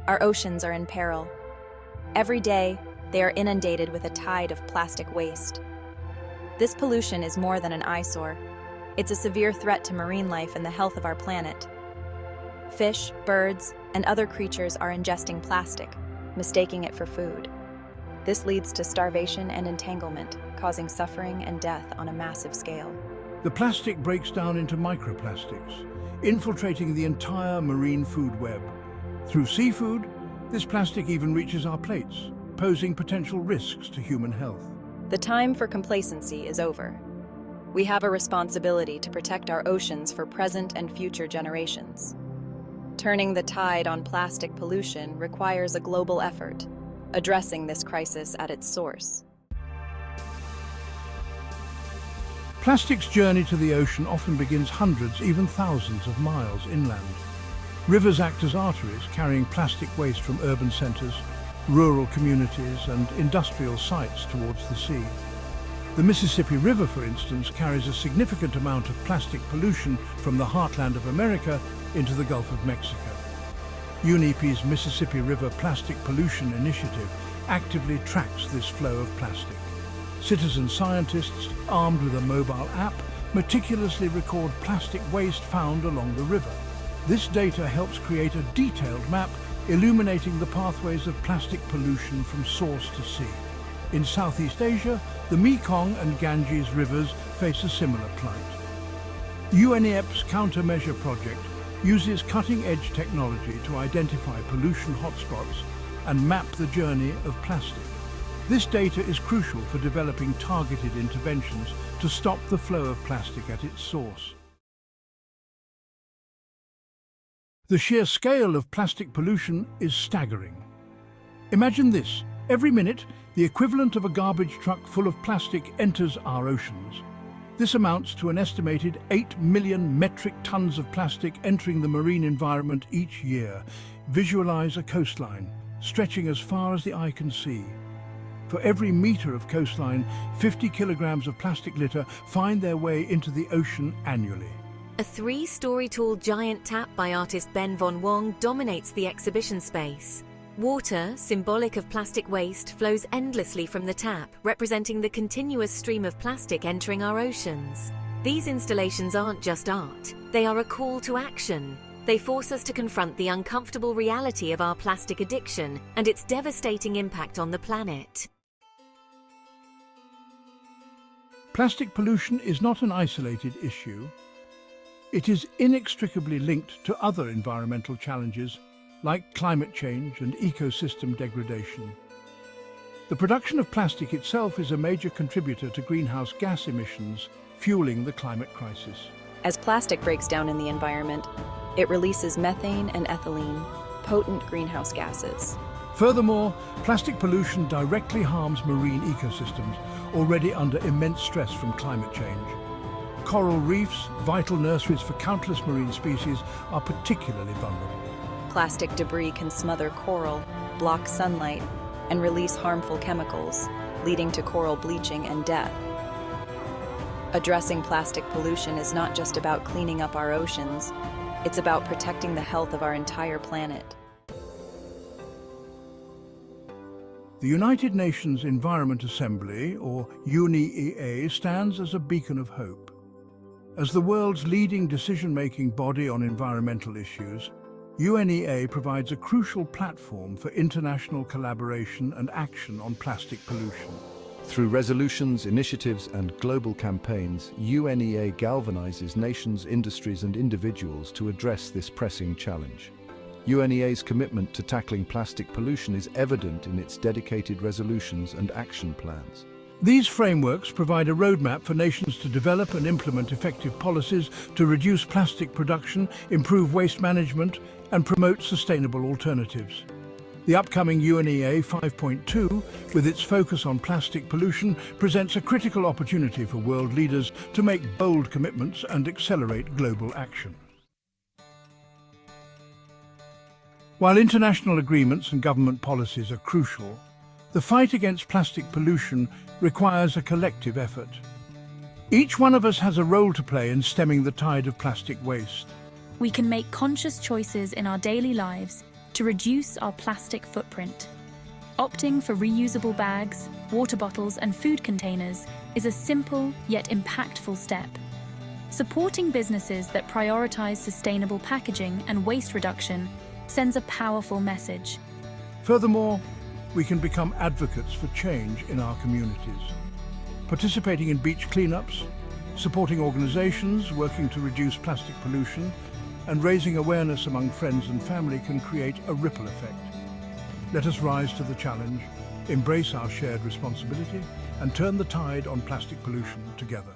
Our oceans are in peril. Every day, they are inundated with a tide of plastic waste. This pollution is more than an eyesore. It's a severe threat to marine life and the health of our planet. Fish, birds, and other creatures are ingesting plastic, mistaking it for food. This leads to starvation and entanglement, causing suffering and death on a massive scale. The plastic breaks down into microplastics, infiltrating the entire marine food web. Through seafood, this plastic even reaches our plates, posing potential risks to human health. The time for complacency is over. We have a responsibility to protect our oceans for present and future generations. Turning the tide on plastic pollution requires a global effort, addressing this crisis at its source. Plastic's journey to the ocean often begins hundreds, even thousands of miles inland. Rivers act as arteries, carrying plastic waste from urban centres, rural communities and industrial sites towards the sea. The Mississippi River, for instance, carries a significant amount of plastic pollution from the heartland of America into the Gulf of Mexico. UNEP's Mississippi River Plastic Pollution Initiative actively tracks this flow of plastic. Citizen scientists, armed with a mobile app, meticulously record plastic waste found along the river. This data helps create a detailed map illuminating the pathways of plastic pollution from source to sea. In Southeast Asia, the Mekong and Ganges rivers face a similar plight. UNEP's countermeasure project uses cutting-edge technology to identify pollution hotspots and map the journey of plastic. This data is crucial for developing targeted interventions to stop the flow of plastic at its source. The sheer scale of plastic pollution is staggering. Imagine this: every minute, the equivalent of a garbage truck full of plastic enters our oceans. This amounts to an estimated 8 million metric tons of plastic entering the marine environment each year. Visualize a coastline, stretching as far as the eye can see. For every metre of coastline, 50 kilograms of plastic litter find their way into the ocean annually. A 3-story tall giant tap by artist Ben Von Wong dominates the exhibition space. Water, symbolic of plastic waste, flows endlessly from the tap, representing the continuous stream of plastic entering our oceans. These installations aren't just art, they are a call to action. They force us to confront the uncomfortable reality of our plastic addiction and its devastating impact on the planet. Plastic pollution is not an isolated issue. It is inextricably linked to other environmental challenges like climate change and ecosystem degradation. The production of plastic itself is a major contributor to greenhouse gas emissions, fueling the climate crisis. As plastic breaks down in the environment, it releases methane and ethylene, potent greenhouse gases. Furthermore, plastic pollution directly harms marine ecosystems, already under immense stress from climate change. Coral reefs, vital nurseries for countless marine species, are particularly vulnerable. Plastic debris can smother coral, block sunlight, and release harmful chemicals, leading to coral bleaching and death. Addressing plastic pollution is not just about cleaning up our oceans, it's about protecting the health of our entire planet. The United Nations Environment Assembly, or UNEA, stands as a beacon of hope. As the world's leading decision-making body on environmental issues, UNEA provides a crucial platform for international collaboration and action on plastic pollution. Through resolutions, initiatives, and global campaigns, UNEA galvanizes nations, industries, and individuals to address this pressing challenge. UNEA's commitment to tackling plastic pollution is evident in its dedicated resolutions and action plans. These frameworks provide a roadmap for nations to develop and implement effective policies to reduce plastic production, improve waste management, and promote sustainable alternatives. The upcoming UNEA 5.2, with its focus on plastic pollution, presents a critical opportunity for world leaders to make bold commitments and accelerate global action. While international agreements and government policies are crucial, the fight against plastic pollution requires a collective effort. Each one of us has a role to play in stemming the tide of plastic waste. We can make conscious choices in our daily lives, to reduce our plastic footprint. Opting for reusable bags, water bottles, and food containers is a simple yet impactful step. Supporting businesses that prioritize sustainable packaging and waste reduction sends a powerful message. Furthermore, we can become advocates for change in our communities. Participating in beach cleanups, supporting organizations working to reduce plastic pollution, and raising awareness among friends and family can create a ripple effect. Let us rise to the challenge, embrace our shared responsibility, and turn the tide on plastic pollution together.